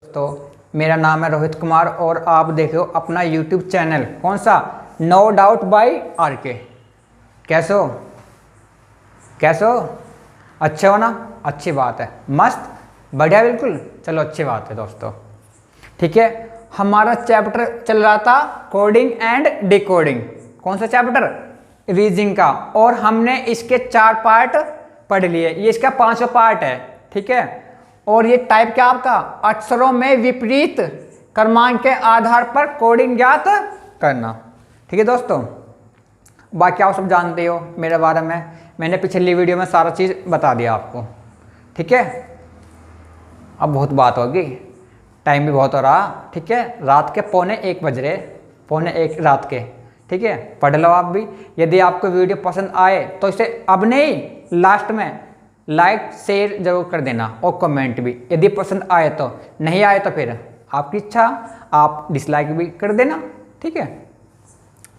तो मेरा नाम है रोहित कुमार और आप देख रहे हो अपना यूट्यूब चैनल कौन सा, नो डाउट बाय आरके। कैसे हो? अच्छे हो ना? अच्छी बात है, मस्त बढ़िया बिल्कुल। चलो अच्छी बात है दोस्तों, ठीक है। हमारा चैप्टर चल रहा था कोडिंग एंड डिकोडिंग। कौन सा चैप्टर? रीजनिंग का। और हमने इसके 4 पार्ट पढ़ लिए, ये इसका 5वां पार्ट है, ठीक है। और ये टाइप क्या आपका, अक्षरों में विपरीत क्रमांक के आधार पर कोडिंग ज्ञात करना, ठीक है दोस्तों। बाकी आप सब जानते हो मेरे बारे में, मैंने पिछली वीडियो में सारा चीज़ बता दिया आपको, ठीक है। अब बहुत बात होगी, टाइम भी बहुत हो रहा, ठीक है। रात के 1:45 बज रहे, 1:45 रात के, ठीक है। पढ़ लो आप भी। यदि आपको वीडियो पसंद आए तो इसे अब नहीं, लास्ट में लाइक शेयर जरूर कर देना और कमेंट भी, यदि पसंद आए तो। नहीं आए तो फिर आपकी इच्छा, आप डिसलाइक भी कर देना, ठीक है।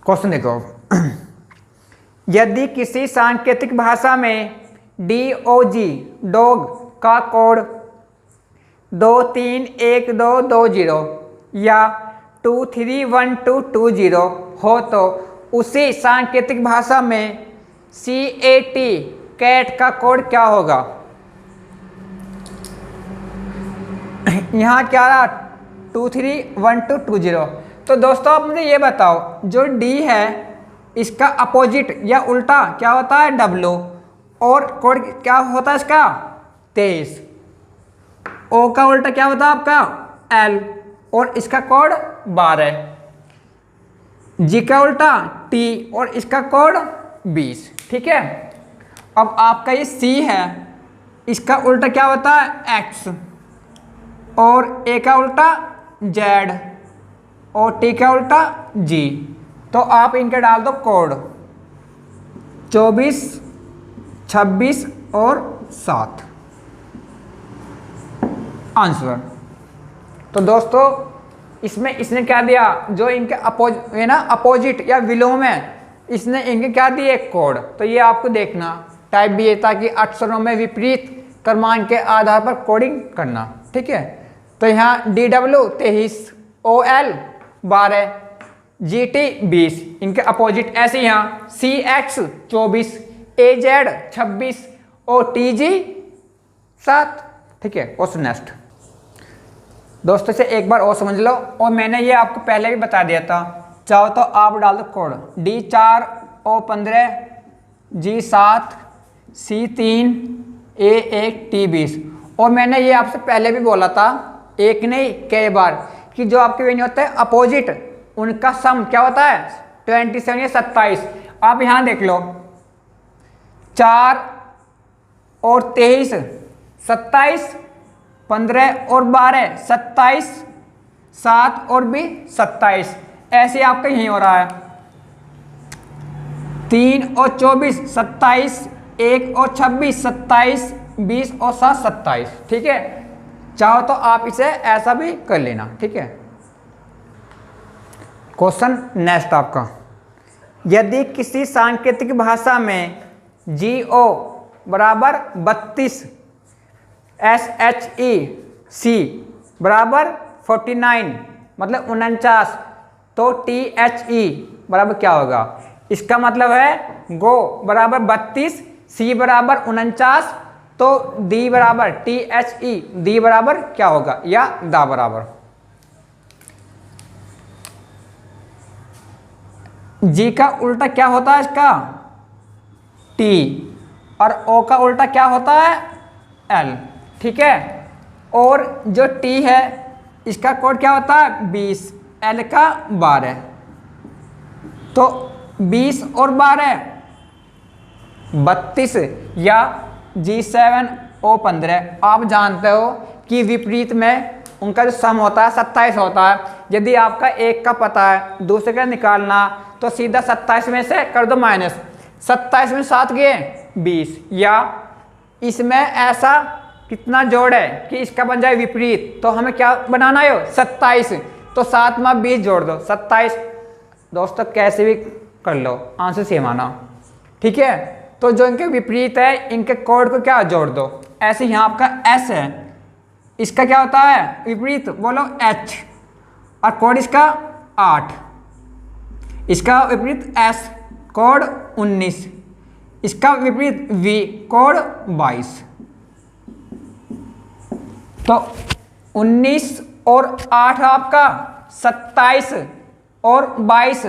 क्वेश्चन देखो यदि किसी सांकेतिक भाषा में DOG डॉग का कोड 231220 या 231220 हो तो उसी सांकेतिक भाषा में CAT कैट का कोड क्या होगा? यहाँ क्या रहा, 231220। तो दोस्तों आप मुझे ये बताओ, जो D है इसका अपोजिट या उल्टा क्या होता है? W। और कोड क्या होता है इसका? 23। O का उल्टा क्या होता है आपका? L। और इसका कोड 12। G का उल्टा T और इसका कोड 20, ठीक है। अब आपका ये C है, इसका उल्टा क्या होता है? X। और A का उल्टा Z और T का उल्टा G। तो आप इनके डाल दो कोड 24, 26 और 7 आंसर। तो दोस्तों इसमें इसने क्या दिया, जो इनके अपोजिट या विलोम है, इसने इनके क्या दिए? कोड। तो ये आपको देखना, टाइप भी ये था कि अक्षरों में विपरीत क्रमांक के आधार पर कोडिंग करना, ठीक है। तो यहाँ DW 23, OL 12, GT 20, इनके अपोजिट। ऐसे यहाँ CX 24, AZ 26 और TG 7, ठीक है। क्वेश्चन नेक्स्ट दोस्तों से एक बार और समझ लो, और मैंने ये आपको पहले भी बता दिया था। चाहो तो आप डाल दो code D4 O15 G7 C3 A1 T20। और मैंने ये आपसे पहले भी बोला था, एक नहीं कई बार, कि जो आपके वेन्यू होते हैं अपोजिट, उनका सम क्या होता है? 27 या 27। आप यहाँ देख लो, 4 और 23 27, 15 और 12 27, 7 और भी 27। ऐसे आपका यही हो रहा है। 3 और 24 27, 1 और 26 27, 20 और 7 27, ठीक है। चाहो तो आप इसे ऐसा भी कर लेना, ठीक है। क्वेश्चन नेक्स्ट आपका, यदि किसी सांकेतिक भाषा में GO बराबर 32, SHEC बराबर 49 मतलब 49, तो THE बराबर क्या होगा? इसका मतलब है गो बराबर 32, C बराबर 49, तो D बराबर THE, D बराबर क्या होगा? या दा बराबर। G का उल्टा क्या होता है इसका? T। और O का उल्टा क्या होता है? L, ठीक है। और जो T है इसका कोड क्या होता है? 20, L का 12। तो 20 और 12 32 या G7 O15। आप जानते हो कि विपरीत में उनका जो सम होता है 27 होता है। यदि आपका एक का पता है, दूसरे का निकालना, तो सीधा 27 में से कर दो माइनस। 27 में 7 गए 20, या इसमें ऐसा कितना जोड़ है कि इसका बन जाए विपरीत, तो हमें क्या बनाना है? 27। तो 7 में 20 जोड़ दो 27। दोस्तों कैसे भी कर लो, आंसर सेम आना, ठीक है। तो जो इनके विपरीत है, इनके कोड को क्या जोड़ दो। ऐसे यहाँ आपका S है, इसका क्या होता है विपरीत, बोलो H, और कोड इसका 8, इसका विपरीत S कोड 19, इसका विपरीत V कोड 22। तो 19 और 8 आपका 27 और 22,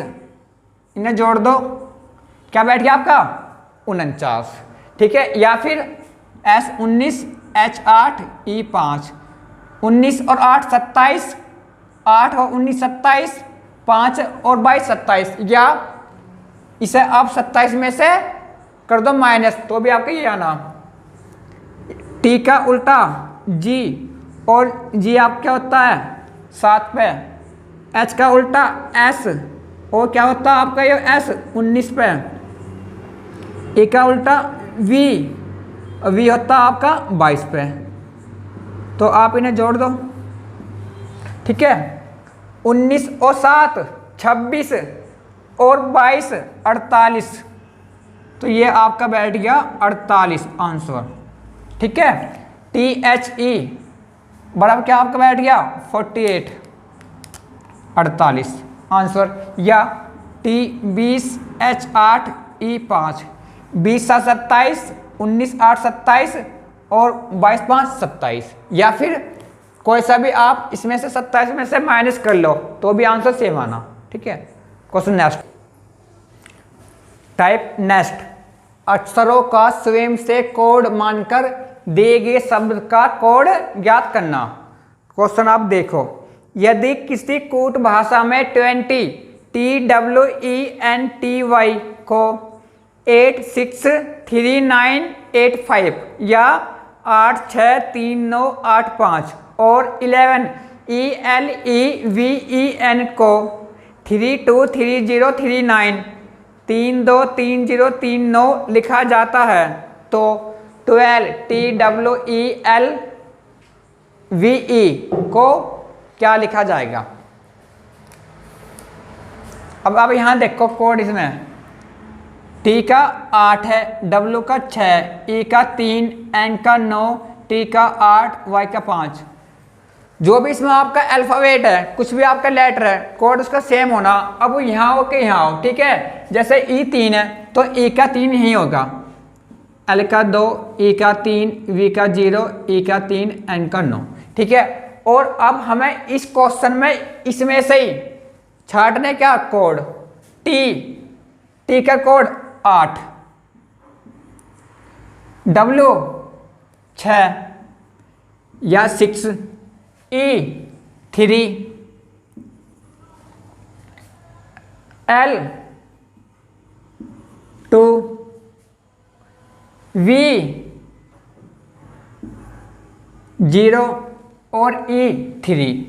इन्हें जोड़ दो, क्या बैठ गया आपका 49। ठीक है, या फिर S 19 H 8 E 5, 19 और 8 27, 8 और 19 27, 5 और 22 27, या इसे आप 27 में से कर दो माइनस, तो भी आपका ये आना। T का उल्टा G, और G आप क्या होता है 7 पे, H का उल्टा S, और क्या होता है आपका ये S 19 पे, A का उल्टा V, V होता है आपका 22 पे। तो आप इन्हें जोड़ दो। ठीक है, 19 और 7 26 और 22 48, तो ये आपका बैठ गया 48 आंसर। ठीक है, THE बराबर क्या आपका बैठ गया 48 48 आंसर, या T20 H 8 E 5, 20 7 27, 19 8 27 और 22 5 27, या फिर कोई सा भी आप इसमें से 27 में से माइनस कर लो तो भी आंसर सेम आना। ठीक है, क्वेश्चन नेक्स्ट। टाइप नेक्स्ट, अक्षरों का स्वयं से कोड मानकर दिए गए शब्द का कोड ज्ञात करना। क्वेश्चन आप देखो, यदि किसी कूट भाषा में 20 TWENTY को 863985 या 863985 और 11 ELEVEN को 323039 323039 लिखा जाता है, तो 12 TWELVE को क्या लिखा जाएगा। अब यहाँ देखो कोड, इसमें T का 8 है, W का 6, E का 3, N का 9, T का 8, Y का 5। जो भी इसमें आपका अल्फाबेट है, कुछ भी आपका लेटर है, कोड उसका सेम होना। अब यहाँ हो के यहाँ हो। ठीक है, जैसे E 3 है तो E का 3 यही होगा, L का 2, E का 3, V का 0, E का 3, N का 9। ठीक है, और अब हमें इस क्वेश्चन में इसमें से ही छांटने क्या कोड, T का कोड 8, W 6 या 6, E 3, L 2, V 0 और E 3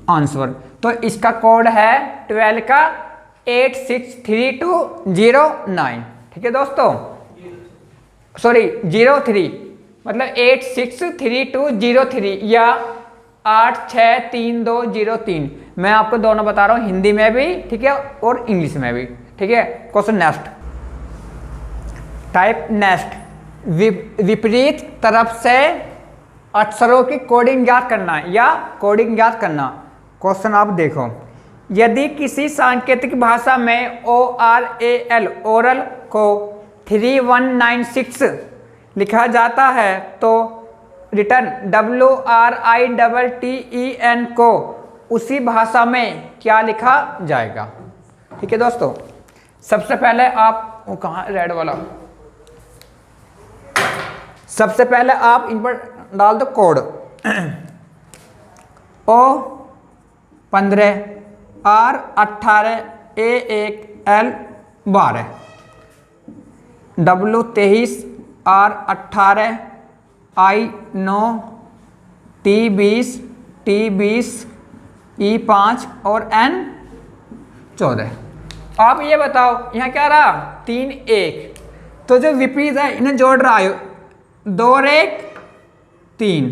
आंसर। तो इसका कोड है 12 का 863209। ठीक है दोस्तों, सॉरी 03, मतलब 863203 या 863203। मैं आपको दोनों बता रहा हूँ, हिंदी में भी ठीक है और इंग्लिश में भी। ठीक है, क्वेश्चन नेक्स्ट। टाइप नेक्स्ट, विपरीत तरफ से अक्षरों की कोडिंग ज्ञात करना या कोडिंग ज्ञात करना। क्वेश्चन आप देखो, यदि किसी सांकेतिक भाषा में ORAL ओरल को 3196 लिखा जाता है, तो रिटर्न WRITTEN को उसी भाषा में क्या लिखा जाएगा। ठीक है दोस्तों, सबसे पहले आप वो कहाँ रेड वाला, सबसे पहले आप इन पर डाल दो code O15 R18 A1 L12 W23 R18 I9 T20 T20 E5 और N14। आप ये बताओ यहाँ क्या रहा 3 1, तो जो विपरीत है इन्हें जोड़ रहा है 2 और 1 3।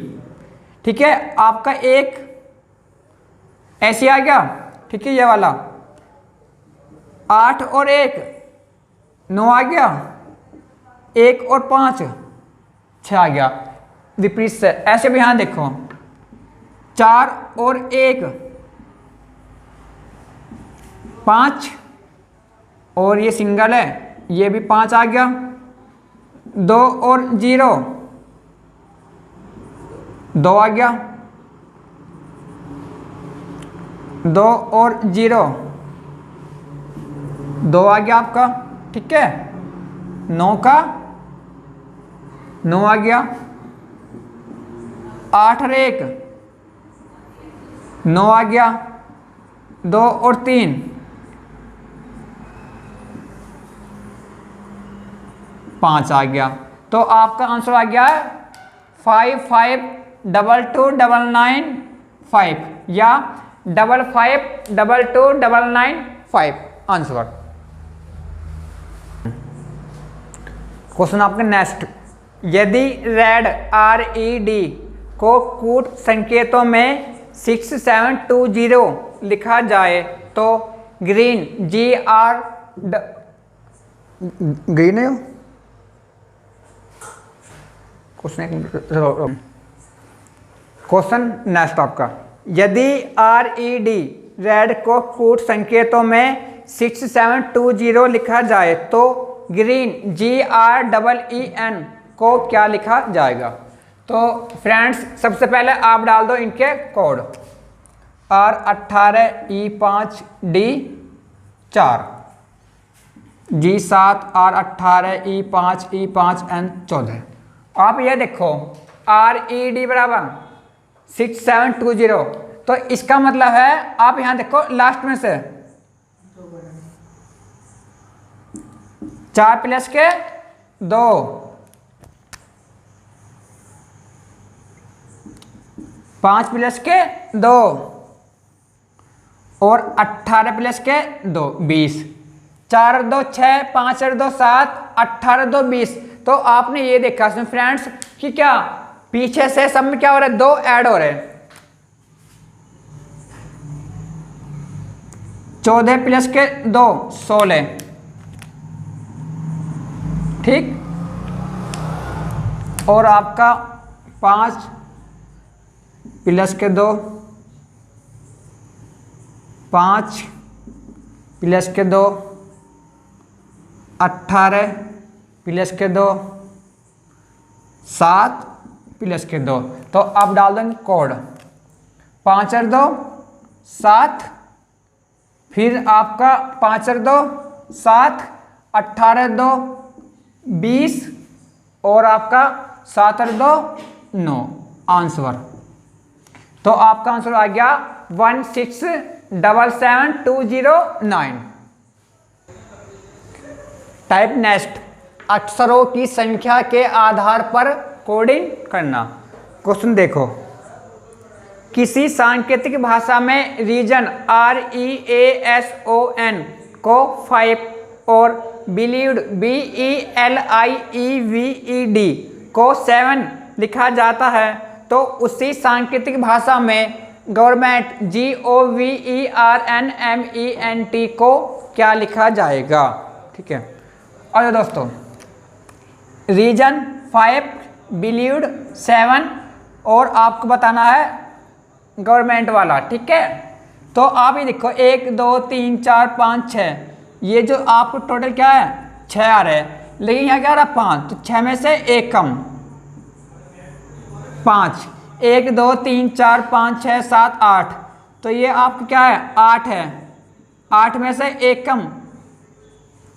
ठीक है, आपका एक ऐसे आ गया। ठीक है, ये वाला 8 और 1 9 आ गया, 1 और 5 6 आ गया। विपरीत से। ऐसे भी यहाँ देखो 4 और 1 5, और ये सिंगल है, ये भी 5 आ गया। 2 और 0 2 आ गया। 2 और 0 2 आ गया आपका, ठीक है। 9 का 9 आ गया। 8 और 1 9 आ गया। 2 और 3 5 आ गया। तो आपका आंसर आ गया है 55229995 या 55229995 आंसर। क्वेश्चन आपके नेक्स्ट, यदि रेड RED को कूट संकेतों में 6720 लिखा जाए तो ग्रीन GR ग्रीन है क्वेश्चन नेक्स्ट आपका, यदि RED रेड को कूट संकेतों में 6720 लिखा जाए तो ग्रीन GREEN को क्या लिखा जाएगा। तो फ्रेंड्स सबसे पहले आप डाल दो इनके कोड R18E5D4, G7 R18E5E5N14। आप ये देखो RED बराबर 6720, तो इसका मतलब है आप यहां देखो लास्ट में से 4 प्लस के 2, 5 प्लस के 2 और 18 प्लस के 2 20, 4 और 2 6, 5 और 2 7, 18 2 20। तो आपने ये देखा फ्रेंड्स कि क्या पीछे से सब में क्या हो रहा है, 2 ऐड हो रहे हैं। 14 प्लस के 2 16, ठीक। और आपका 5 प्लस के 2 5 प्लस के 2 18 प्लस के 2 7 प्लस के 2। तो आप डाल देंगे कोड 5 और 2 7, फिर आपका 5 और 2 7, 18 2 20 और आपका 7 और 2 9 आंसर। तो आपका आंसर आ गया 1677209। टाइप नेक्स्ट, अक्षरों की संख्या के आधार पर कोडिंग करना। क्वेश्चन देखो, किसी सांकेतिक भाषा में रीजन REASON को 5 और बिलीव्ड BELIEVED को 7 लिखा जाता है तो उसी सांकेतिक भाषा में गवर्नमेंट GOVERNMENT को क्या लिखा जाएगा। ठीक है, और दोस्तों रीजन 5 बिलीव्ड 7 और आपको बताना है गवर्नमेंट वाला। ठीक है, तो आप ये देखो 1 2 3 4 5 6, ये जो आपको टोटल क्या है 6 आ रहे हैं, लेकिन यहाँ क्या आ रहा है 5, तो 6 में से 1 कम 5, 1 2 3 4 5 6 7 8, तो ये आपका क्या है 8 है, 8 में से 1 कम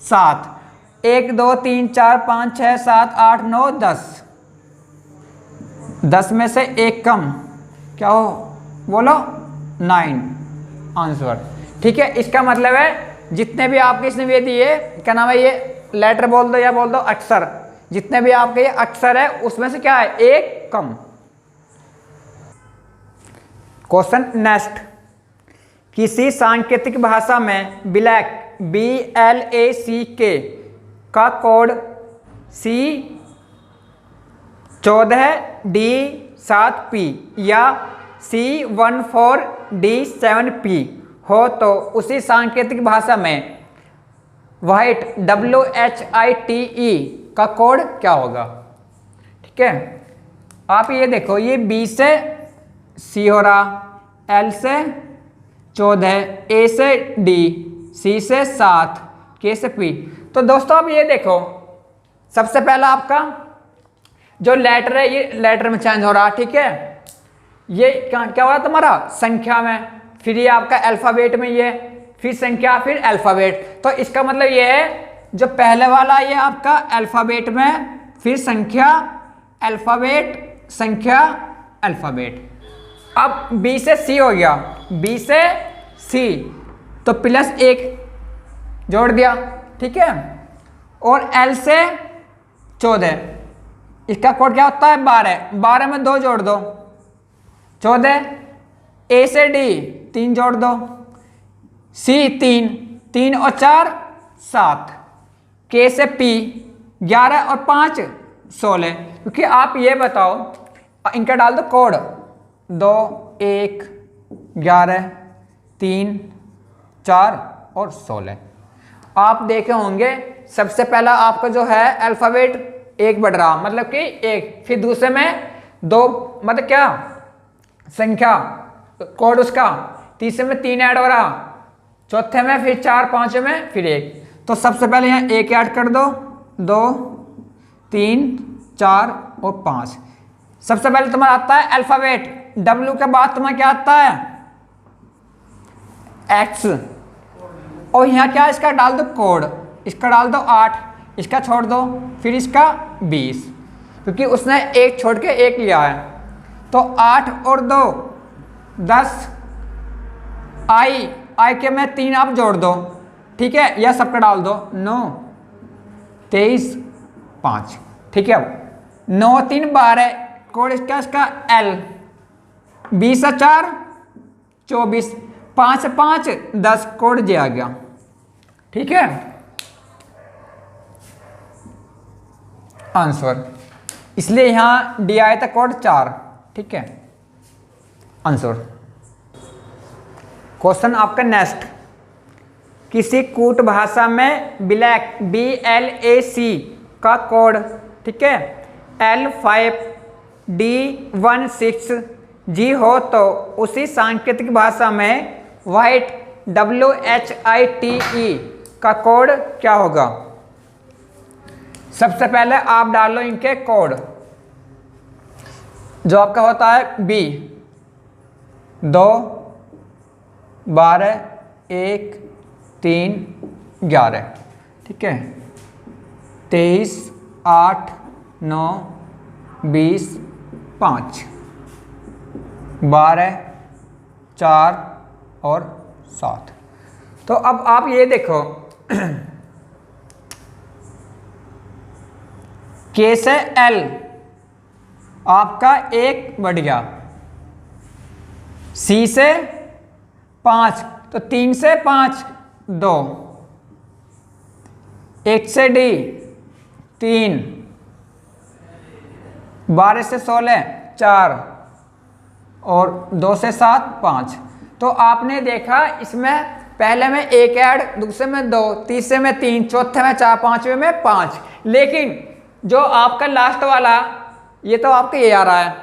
7, 1 2 3 4 5 6 7 8 9 10, 10 में से 1 कम क्या हो बोलो 9 आंसर। ठीक है, इसका मतलब है जितने भी आपके इसने ये दिए क्या नाम है, ये लेटर बोल दो या बोल दो अक्षर, जितने भी आपके ये अक्षर है उसमें से क्या है 1 कम। क्वेश्चन नेक्स्ट, किसी सांकेतिक भाषा में ब्लैक BLACK का कोड C14D7P या C14D7P हो तो उसी सांकेतिक भाषा में व्हाइट WHITE का कोड क्या होगा। ठीक है, आप ये देखो, ये बी से सी हो रहा, एल से 14, ए से डी, सी से 7, के से पी। तो दोस्तों आप ये देखो, सबसे पहला आपका जो लेटर है ये लेटर में चेंज हो रहा, ठीक है। ये क्या क्या हो रहा तुम्हारा संख्या में, फिर ये आपका अल्फाबेट में, ये फिर संख्या, फिर अल्फाबेट। तो इसका मतलब ये है जो पहले वाला ये आपका अल्फाबेट में, फिर संख्या, अल्फाबेट, संख्या, अल्फाबेट। अब बी से सी हो गया, बी से सी तो +1 जोड़ दिया, ठीक है। और एल से 14, इसका कोड क्या होता है 12, 12 में 2 जोड़ दो 14। ए से डी 3 जोड़ दो, सी 3, 3 और 4 7, के से पी 11 और 5 16। क्योंकि आप ये बताओ, इनका डाल दो कोड 2 1 11 3 4 और 16। आप देखे होंगे सबसे पहला आपका जो है अल्फाबेट 1 बढ़ रहा, मतलब कि 1, फिर दूसरे में 2, मतलब क्या संख्या कोड उसका, तीसरे में 3 ऐड हो रहा, चौथे में फिर 4, पांचवें में फिर 1। तो सबसे पहले यहाँ 1 ऐड कर दो, 2 3 4 और 5। सबसे पहले तुम्हारा आता है अल्फाबेट, W के बाद तुम्हारा क्या आता है X, और यहाँ क्या इसका डाल दो कोड, इसका डाल दो 8, इसका छोड़ दो, फिर इसका 20, क्योंकि उसने 1 छोड़ के 1 लिया है। तो 8 और 2 10, आई के में 3 आप जोड़ दो, ठीक है, यह सबका डाल दो 9 23 5, ठीक है। 9 3 12, कोड इसका L, 20 और 4 24, 5 5 10, कोड जे आ गया, ठीक है। आंसर, इसलिए यहां डी आया था कोड 4, ठीक है आंसर। क्वेश्चन आपका नेक्स्ट, किसी कूट भाषा में ब्लैक BLAC का कोड, ठीक है, L5D16G हो तो उसी सांकेतिक भाषा में व्हाइट WHITE का कोड क्या होगा। सबसे पहले आप डालो इनके कोड, जो आपका होता है B 2 12 1 3 11, ठीक है, 23 8 9 20 5 12 4 और 7। तो अब आप ये देखो K से L आपका 1 बढ़ गया, C से 5 तो 3 से 5 2, 1 से D 3, 12 से 16 4 और 2 से 7 5। तो आपने देखा इसमें पहले में 1 ऐड, दूसरे में 2, तीसरे में 3, चौथे में 4, पांचवें में 5। लेकिन जो आपका लास्ट वाला ये तो आपका ये आ रहा है,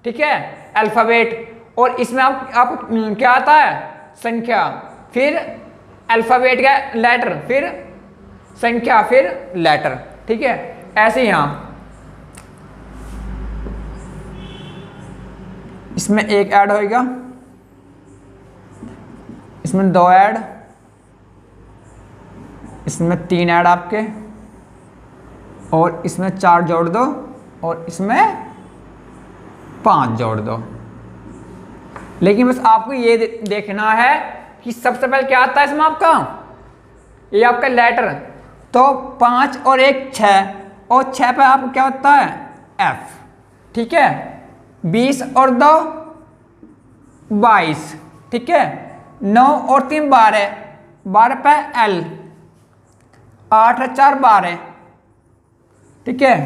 ठीक है, अल्फाबेट, और इसमें आप क्या आता है संख्या, फिर अल्फाबेट का लेटर, फिर संख्या, फिर लेटर, ठीक है। ऐसे यहां इसमें 1 ऐड होएगा, इसमें 2 ऐड, इसमें 3 ऐड आपके, और इसमें 4 जोड़ दो, और इसमें 5 जोड़ दो। लेकिन बस आपको ये देखना है कि सबसे पहले क्या आता है इसमें आपका, ये आपका लेटर, तो 5 और 1 6, और 6 पे आपको क्या होता है F, ठीक है। 20 और 2 22, ठीक है। 9 और 3 12, 12 पे L, 8 और 4 12, ठीक है।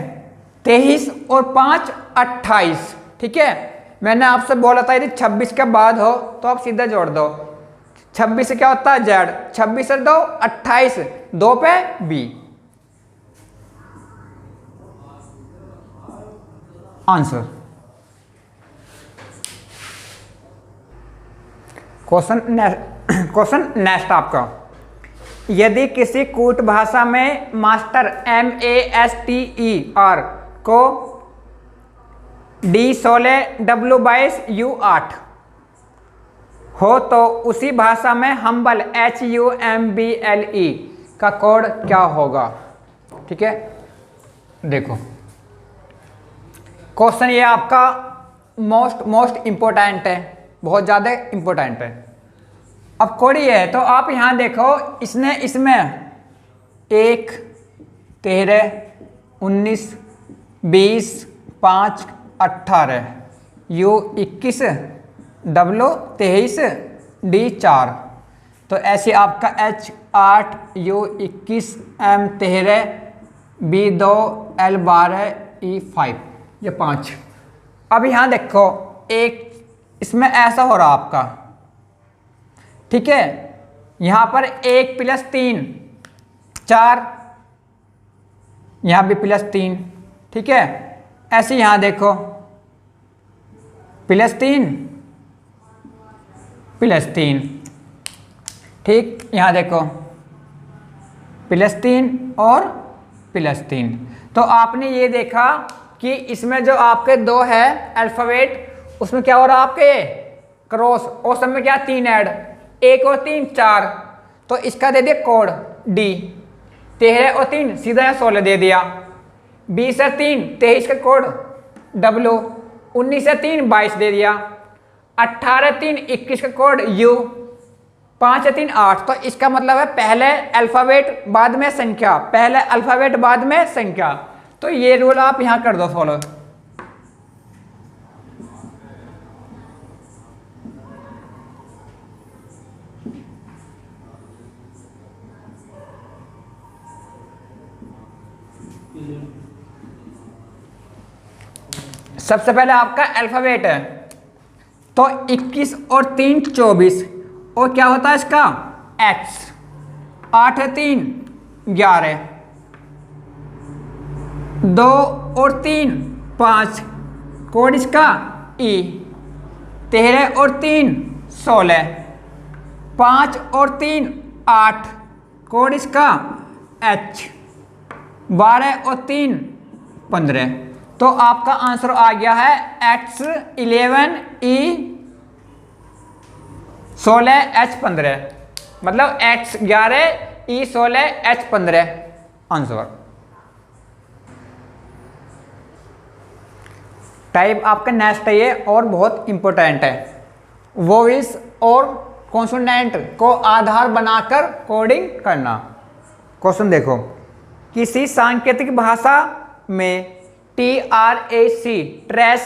23 और 5 28, ठीक है। मैंने आपसे बोला था यदि 26 के बाद हो तो आप सीधा जोड़ दो, 26 से क्या होता है Z, 26 से 2 28, 2 पे B। आंसर क्वेश्चन नेक्स्ट आपका, यदि किसी कूट भाषा में मास्टर MASTER को D16 W22 U8 हो तो उसी भाषा में हम्बल HUMBLE का कोड क्या होगा। ठीक है, देखो क्वेश्चन ये आपका मोस्ट इंपॉर्टेंट है, बहुत ज़्यादा इंपॉर्टेंट है। अब कोड ये है, तो आप यहाँ देखो, इसने इसमें 1 13 19 20 5 18 U21 W23 D4, तो ऐसे आपका H8 U21 M13 B2 L12 E5, ये 5। अब यहाँ देखो, एक इसमें ऐसा हो रहा आपका, ठीक है, यहाँ पर 1 + 3 4, यहाँ भी +3, ठीक है। ऐसे यहाँ देखो +3 +3, ठीक, यहाँ देखो +3 और +3। तो आपने ये देखा कि इसमें जो आपके 2 है अल्फ़ाबेट, उसमें क्या हो रहा है आपके क्रॉस, और सब में क्या 3 ऐड, 1 और 3 4, तो इसका दे दिया कोड D। 13 और 3 सीधा 16 दे दिया, 20 और 3 23 का कोड W, 19 और 3 22 दे दिया, 18 3 21 का कोड U, 5 3 8। तो इसका मतलब है पहले अल्फ़ाबेट बाद में संख्या, पहले अल्फ़ाबेट बाद में संख्या। तो ये रूल आप यहाँ कर दो फॉलो। सबसे पहले आपका अल्फ़ाबेट है, तो 21 और 3 24, और क्या होता है इसका X, 8 3 11, 2 और 3 5, कोड इसका E, 13 और 3 16, 5 और 3 8, कोड इसका H, 12 और 3 15। तो आपका आंसर आ गया है X11 E 16 H15, मतलब X11 E 16 H15 answer. Type आपका नेक्स्ट है ये, और बहुत इंपॉर्टेंट है, वॉइस और कॉन्सोनेंट को आधार बनाकर कोडिंग करना। क्वेश्चन देखो, किसी सांकेतिक भाषा में ट्रेस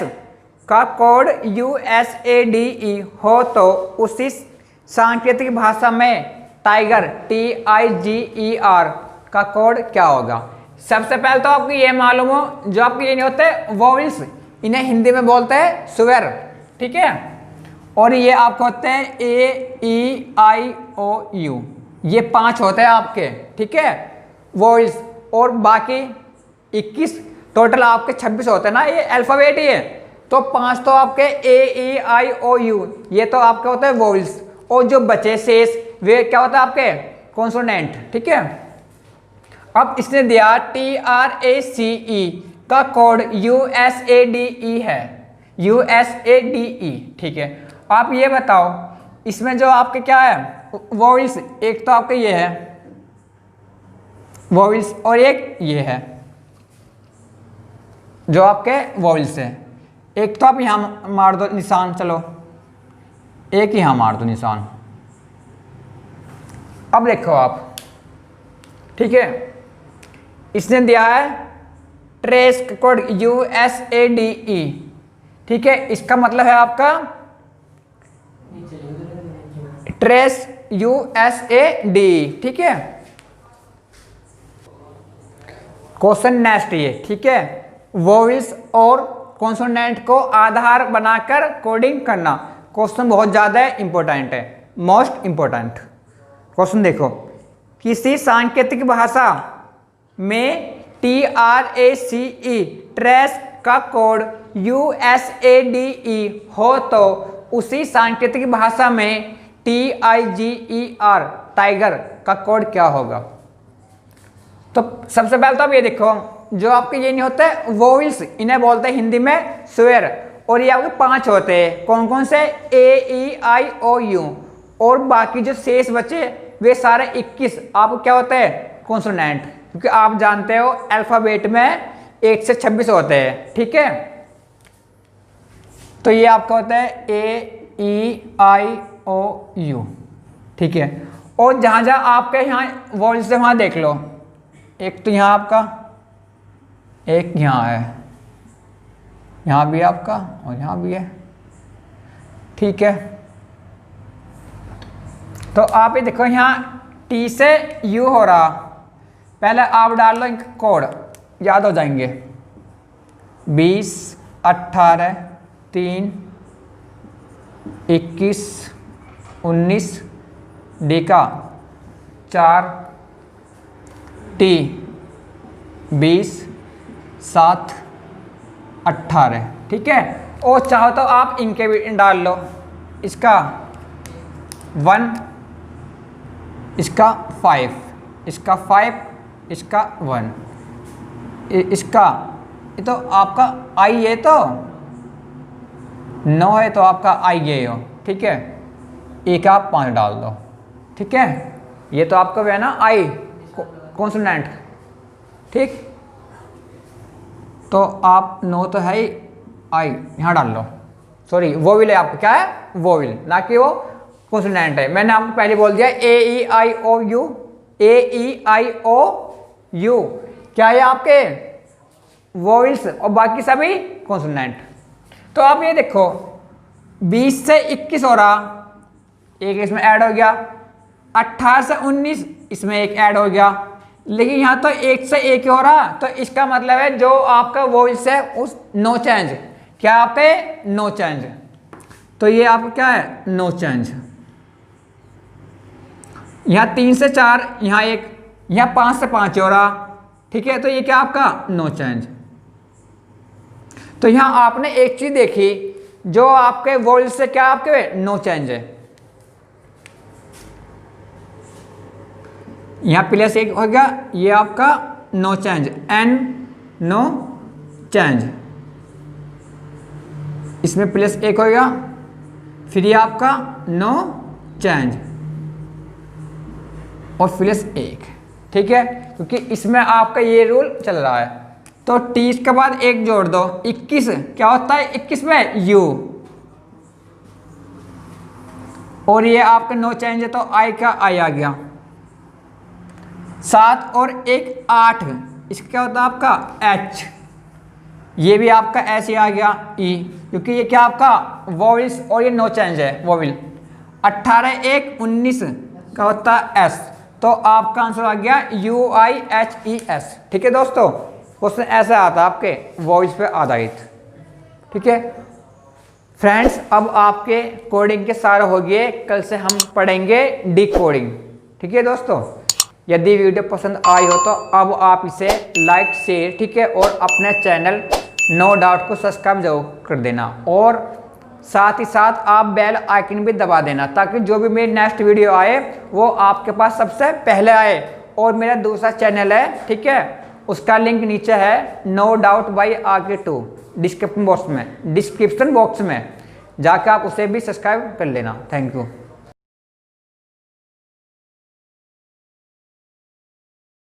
का कोड USADE हो तो उसी सांकेतिक भाषा में टाइगर TIGER का कोड क्या होगा। सबसे पहले तो आपको ये मालूम हो, जो आपके ये नहीं होते वॉवेल्स, इन्हें हिंदी में बोलते हैं स्वर, ठीक है, और ये आपको होते हैं AEIOU, ये 5 होते हैं आपके, ठीक है, वॉवेल्स, और बाकी 21 टोटल आपके 26 होते हैं ना, ये अल्फ़ाबेट ही है, तो 5 तो आपके AEIOU, ये तो आपके होते हैं वॉवेल्स, और जो बचे शेष वे क्या होता है आपके कॉन्सोनेंट, ठीक है। अब इसने दिया TRACE का कोड USADE है, USADE, ठीक है। आप ये बताओ, इसमें जो आपके क्या है वॉवेल्स, एक तो आपके ये है वॉवेल्स, और एक ये है जो आपके वॉवेल्स है। एक तो आप यहाँ मार दो निशान, चलो एक यहाँ मार दो निशान। अब देखो आप, ठीक है, इसने दिया है ट्रेस कोड USADE, ठीक है, इसका मतलब है आपका ट्रेस USADE, ठीक है। क्वेश्चन नेक्स्ट ये, ठीक है, वॉवेल्स और कॉन्सोनेंट को आधार बनाकर कोडिंग करना। क्वेश्चन बहुत ज़्यादा इंपॉर्टेंट है, मोस्ट इंपॉर्टेंट क्वेश्चन। देखो, किसी सांकेतिक भाषा में TRACE ट्रेस का कोड USADE हो तो उसी सांकेतिक भाषा में TIGER टाइगर का कोड क्या होगा? तो सबसे पहले तो आप ये देखो, जो आपके ये नहीं होते वोवेल्स, इन्हें बोलते हैं हिंदी में स्वर, और ये आपके 5 होते हैं। कौन कौन से? AEIOU, और बाकी जो शेष बचे वे सारे 21 आपको क्या होते हैं? कॉन्सोनेंट, क्योंकि आप जानते हो अल्फाबेट में 1 से 26 होते हैं, ठीक है। तो ये आपका होता है AEIOU, ठीक है। और जहाँ जहाँ आपके यहाँ वोवेल्स से वहाँ देख लो, एक तो यहाँ आपका, एक यहाँ है, यहाँ भी आपका और यहाँ भी है, ठीक है। तो आप ये देखो यहाँ T से U हो रहा, पहले आप डाल लो इनका कोड, याद हो जाएंगे। 20, 18, 3, 21, 19, D का 4, T 20, 7, 18, ठीक है। और चाहो तो आप इनके भी डाल लो, इसका 1, इसका 5, इसका 5, इसका 1, इसका ये तो आपका आई है, तो 9 है तो आपका आई ये हो, ठीक है। एक आप 5 डाल दो, ठीक है। ये तो आपका है ना आई कॉन्सोनेंट, ठीक। तो आप 9 तो है ही, आई यहाँ डाल लो, सॉरी वोवेल है आपका, क्या है? वोवेल, ना कि वो कॉन्सोनेंट है। मैंने आपको पहले बोल दिया AEIOU, AEIOU क्या है आपके? वोवेल्स, और बाकी सभी कॉन्सोनेंट। तो आप ये देखो 20 से 21 हो रहा, एक इसमें ऐड हो गया, 18 से 19 इसमें एक ऐड हो गया, लेकिन यहाँ तो 1 से 1 हो रहा, तो इसका मतलब है जो आपका वोवेल्स है उस नो चेंज, क्या आपके? No change. तो ये आपका क्या है? No change. यहाँ 3 से 4, यहाँ 1, यहाँ 5 से 5 हो रहा, ठीक है। तो ये क्या आपका? No change. तो यहाँ आपने एक चीज देखी, जो आपके वोवेल्स से क्या आपके? नो चेंज है। यहाँ +1 हो गया, ये आपका no change, N no change. इसमें +1 हो गया, फिर ये आपका नो चेंज, और +1, ठीक है, क्योंकि इसमें आपका ये रूल चल रहा है। तो 30 के बाद 1 जोड़ दो, 21 क्या होता है? 21 में U, और ये आपका नो चेंज है तो I का I आ गया। 7 और 1 8, इसका क्या होता है आपका? H, ये भी आपका S ही आ गया, E, क्योंकि ये क्या आपका? वोवेल्स, और ये नो चेंज है वोवेल। 18 1 19 का होता है S, तो आपका आंसर आ गया UIHES, ठीक है दोस्तों। क्वेश्चन ऐसा आता है आपके वोवेल्स पे आधारित, ठीक है फ्रेंड्स। अब आपके कोडिंग के सारे हो गए, कल से हम पढ़ेंगे डिकोडिंग, ठीक है दोस्तों। यदि वीडियो पसंद आई हो तो अब आप इसे लाइक शेयर, ठीक है, और अपने चैनल नो डाउट को सब्सक्राइब जरूर कर देना, और साथ ही साथ आप बेल आइकन भी दबा देना, ताकि जो भी मेरी नेक्स्ट वीडियो आए वो आपके पास सबसे पहले आए। और मेरा दूसरा चैनल है, ठीक है, उसका लिंक नीचे है, no doubt by RK2, description box में जाकर आप उसे भी सब्सक्राइब कर लेना। Thank you.